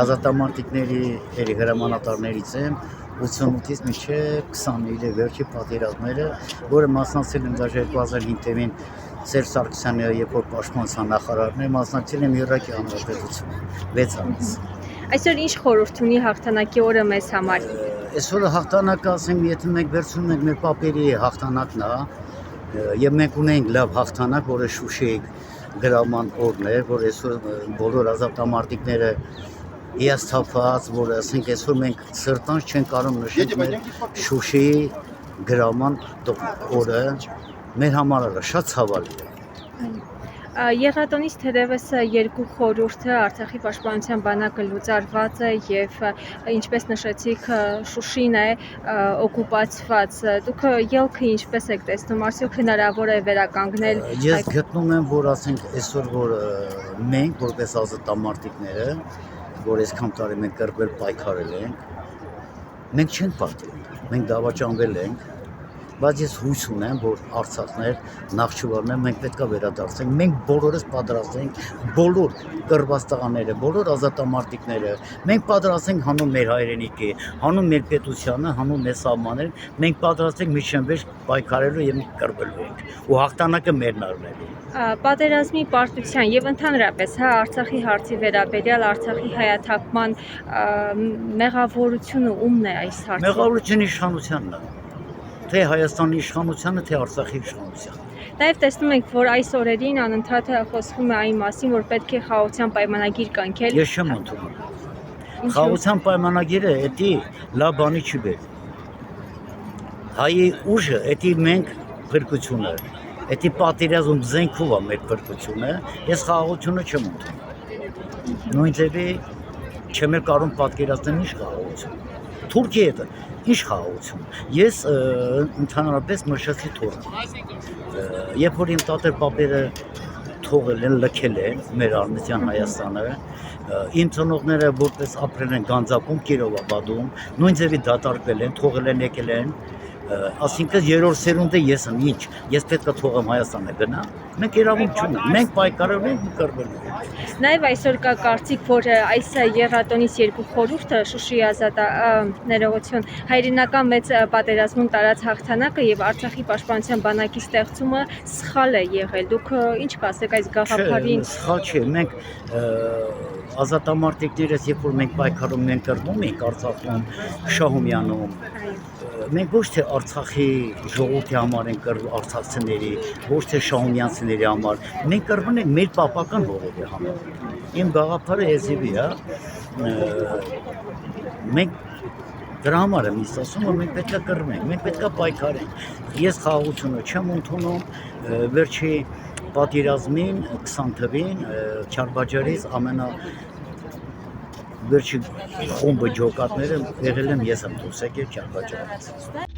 ազատամարտիկների հրամանատարներից եմ 88-ից մինչև 29-ի վերջի պատերազմները, որը մասնակցել եմ դաժե 2005 թվականին Սերժ Սարգսյանը, երբ որ պաշտպանության նախարարն էր, մասնակցել եմ Իրաքի հանրապետություն 6 ամիս։ Այսօր ինչ խորհուրդ ունի հաղթանակի օրը մեզ համար։ Այսօր հաղթանակը, ասենք, եթե մենք վերցնում ենք մեր պապերի հաղթանակն է, եւ մենք ունենք լավ հաղթանակ, որը Շուշիի գրաման օրն է, որ այսօր բոլոր ազատամարտիկները հիասթափված, որ ասենք այսօր մենք սրտանց չեն կարող նշել մեր Շուշիի գրաման օրը, մեր համար շատ ցավալի է։ Եղատոնից թերևս երկու խորհուրդը Արցախի պաշտպանության բանակը լուծարված է եւ ինչպես նշեցիք Շուշին է օկուպացված։ Դուք ելքը ինչպես եք տեսնում, արդյոք հնարավոր է վերականգնել։ Ես գտնում եմ, որ ասենք այսօր որ մենք որպես ազատամարտիկները, որ այսքան տարի մենք կրվել պայքարել ենք, մենք չենք պատրաստվում, մենք դավաճանվել ենք, բայց ես հույս ունեմ, որ Արցախներ, Նախճիվաններ մենք պետք է վերադարձենք, մենք բոլորս պատրաստ ենք, բոլոր կռված տղաները, բոլոր ազատամարտիկները, մենք պատրաստ ենք հանուն մեր հայրենիքի, հանուն մեր պետությանը, հանուն մեր սահմաններին, մենք պատրաստ ենք միջնվեր պայքարելու եւ կռվելու ենք, ու հաղթանակը մերն առնելու։ Պատերազմի պարտության եւ ընդհանրապես Արցախի հարցի վերաբերյալ Արցախի հայաթափման մեղավորությունը ումն է այս հարցը։ Մեղավորությունը իշխանությանն է։ Թե Հայաստանի իշխանությանը, թե Արցախի իշխանությանը։ Նաև տեսնում ենք, որ այս օրերին անընդհատ խոսվում է այն մասին, որ պետք է խաղաղության պայմանագիր կնքել։ Ես չեմ ընդունում։ Խաղաղության պայմանագիրը էդի լավ բանի չի բեր։ Հայի ուժը էդի մենք փրկությունը, էդի պատերազմ զենքով է մեր փրկությունը, ես խաղաղությունը չեմ ընդունում։ Նույն ձևի չեմ կարող պատկերացնել ինչ խաղաղություն։ Թուրքիայի հետ ինչ խաղաղություն։ Ես ընդհանրապես մշտացի թողը։ Երբ որ իմ տատեր պապերը թողել են, լքել են մեր արմենիան Հայաստանը, իմ ծնողները որպես ապրել են Գանձակում, Կիրովաբադում, նույն ձևի դատարկվել են, թողել են, եկել են, ասինքն երրորդ սերունդը ես եմ, ինչ, ես պետք է թողեմ Հայաստանը գնամ, մենք իրավունք չունենք, մենք պայքարել ենք ու կռվել ենք։ Նաև այսօր կա կարծիք, որ այս եղատոնից երկու խորհուրդը Շուշիի ներողություն, հայրենական մեծ պատերազմում տարած հաղթանակը եւ Արցախի պաշտպանության բանակի ստեղծումը սխալ է եղել։ Դուք ինչ կասեք այս գաղափարին։ Սխալ չէ, մենք ազատամարտիկներս, երբ որ մենք պայքարում ենք կռվում ենք Արցախում, Շահումյանում, մենք ոչ թե Արցախի ժողովրդի համար ենք կռվում, արցախցիների, ոչ թե շահումյանցիների համար, մենք կռվում ենք մեր պապական ժողովրդի համար։ Իմ գաղափարը եզիվի է, մենք դրա համար եմ ասում, որ մենք պետք է կռվենք, մենք պետք է պայքարենք։ Ես խաղաղությունը չեմ ընդունում, վերջի պատերազմին 20 թվականին Չարբաջարից վերջի խումբը ջոկատները եղել եմ ես եմ դուրս եկել Չարբաջարից։